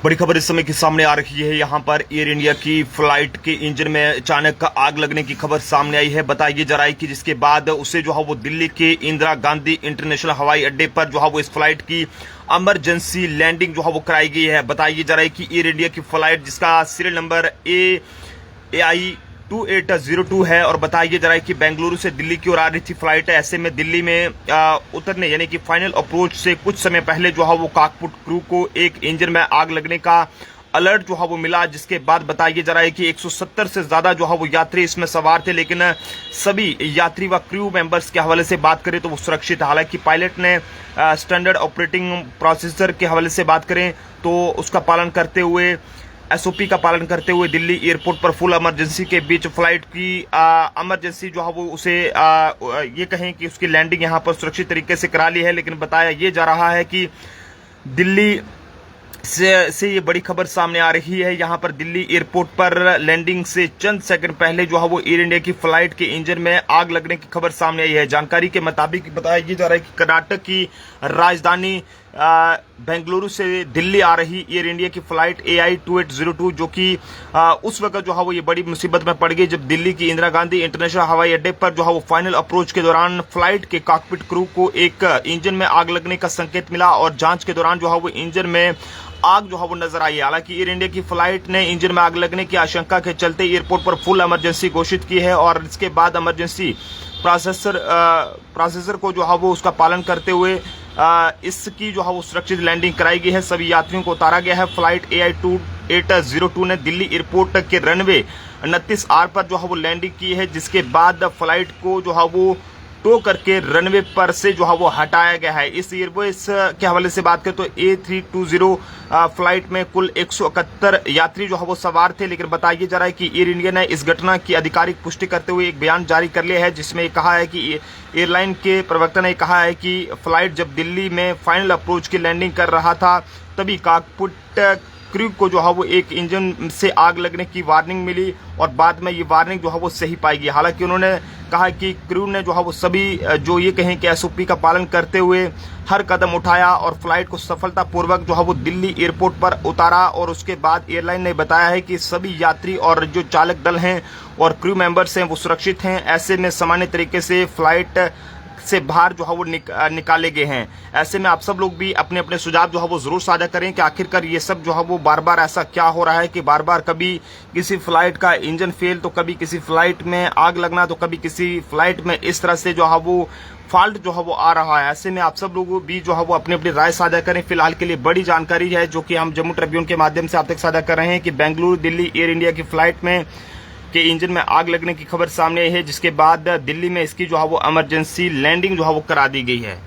बड़ी खबर इस समय के सामने आ रही है। यहाँ पर एयर इंडिया की फ्लाइट के इंजन में अचानक आग लगने की खबर सामने आई है। बताइए जरा कि जिसके बाद उसे जो है वो दिल्ली के इंदिरा गांधी इंटरनेशनल हवाई अड्डे पर जो है वो इस फ्लाइट की इमरजेंसी लैंडिंग जो है वो कराई गई है। बताइए जरा कि एयर इंडिया की फ्लाइट जिसका सीरियल नंबर AI 2802 है और बताइए जरा कि बेंगलुरु से दिल्ली की ओर आ रही थी फ्लाइट है। ऐसे में दिल्ली में उतरने यानी कि फाइनल अप्रोच से कुछ समय पहले जो है वो कॉकपिट क्रू को एक इंजन में आग लगने का अलर्ट जो है वो मिला, जिसके बाद बताइए जरा कि 170 से ज्यादा जो है वो यात्री इसमें सवार थे, लेकिन सभी यात्री व क्रू मेंबर्स के हवाले से बात करें तो वो सुरक्षित है। हालांकि पायलट ने स्टैंडर्ड ऑपरेटिंग प्रोसीजर के हवाले से बात करें तो उसका पालन करते हुए SOP का पालन करते हुए दिल्ली एयरपोर्ट पर फुल इमरजेंसी के बीच फ्लाइट की इमरजेंसी जो है वो उसे ये कहें कि उसकी लैंडिंग यहाँ पर सुरक्षित तरीके से करा ली है। लेकिन बताया ये जा रहा है कि दिल्ली से ये बड़ी खबर सामने आ रही है। यहाँ पर दिल्ली एयरपोर्ट पर लैंडिंग से चंद सेकंड पहले जो है वो एयर इंडिया की फ्लाइट के इंजन में आग लगने की खबर सामने आई है। जानकारी के मुताबिक बताया ये जा रहा है कि कर्नाटक की राजधानी बेंगलुरु से दिल्ली आ रही एयर इंडिया की फ्लाइट AI 2802 जो कि उस वक्त जो है वो ये बड़ी मुसीबत में पड़ गई जब दिल्ली की इंदिरा गांधी इंटरनेशनल हवाई अड्डे पर जो है वो फाइनल अप्रोच के दौरान फ्लाइट के कॉकपिट क्रू को एक इंजन में आग लगने का संकेत मिला और जांच के दौरान जो है वो इंजन में आग जो है वो नजर आई। हालांकि एयर इंडिया की फ्लाइट ने इंजन में आग लगने की आशंका के चलते एयरपोर्ट पर फुल इमरजेंसी घोषित की है और इसके बाद इमरजेंसी प्रोसेसर को जो है वो उसका पालन करते हुए इसकी जो है वो सुरक्षित लैंडिंग कराई गई है। सभी यात्रियों को उतारा गया है। फ्लाइट AI 2802 ने दिल्ली एयरपोर्ट के रनवे 29R पर जो है वो लैंडिंग की है, जिसके बाद फ्लाइट को जो है वो टो करके रनवे पर से जो है वो हटाया गया है। इस एयरबेस के हवाले से बात करें तो A320 फ्लाइट में कुल 171 यात्री जो है वो सवार थे। लेकिन बताइए जा रहा है कि एयर इंडिया ने इस घटना की आधिकारिक पुष्टि करते हुए एक बयान जारी कर लिया है, जिसमें कहा है कि एयरलाइन के प्रवक्ता ने कहा है कि फ्लाइट जब दिल्ली में फाइनल अप्रोच की लैंडिंग कर रहा था तभी कॉकपिट क्रू को जो है वो एक इंजन से आग लगने की वार्निंग मिली और बाद में ये वार्निंग जो है वो सही पाई गई। हालांकि उन्होंने कहा कि क्रू ने जो है वो सभी जो ये कहें कि SOP का पालन करते हुए हर कदम उठाया और फ्लाइट को सफलतापूर्वक जो है वो दिल्ली एयरपोर्ट पर उतारा। और उसके बाद एयरलाइन ने बताया है कि सभी यात्री और जो चालक दल हैं और क्रू मेंबर्स हैं वो सुरक्षित हैं। ऐसे में सामान्य तरीके से फ्लाइट से बाहर जो है वो निकाले गए हैं। ऐसे में आप सब लोग भी अपने अपने सुझाव जो है वो जरूर साझा करें कि आखिरकार ये सब जो है वो बार बार ऐसा क्या हो रहा है कि बार बार कभी किसी फ्लाइट का इंजन फेल तो कभी किसी फ्लाइट में आग लगना तो कभी किसी फ्लाइट में इस तरह से जो है वो फॉल्ट जो है वो आ रहा है। ऐसे में आप सब लोग भी जो है वो अपनी अपनी राय साझा करें। फिलहाल के लिए बड़ी जानकारी है जो कि हम जम्मू ट्रिब्यून के माध्यम से आप तक साझा कर रहे हैं कि बेंगलुरु दिल्ली एयर इंडिया की फ्लाइट में के इंजन में आग लगने की खबर सामने आई है, जिसके बाद दिल्ली में इसकी जो है वो इमरजेंसी लैंडिंग जो है वो करा दी गई है।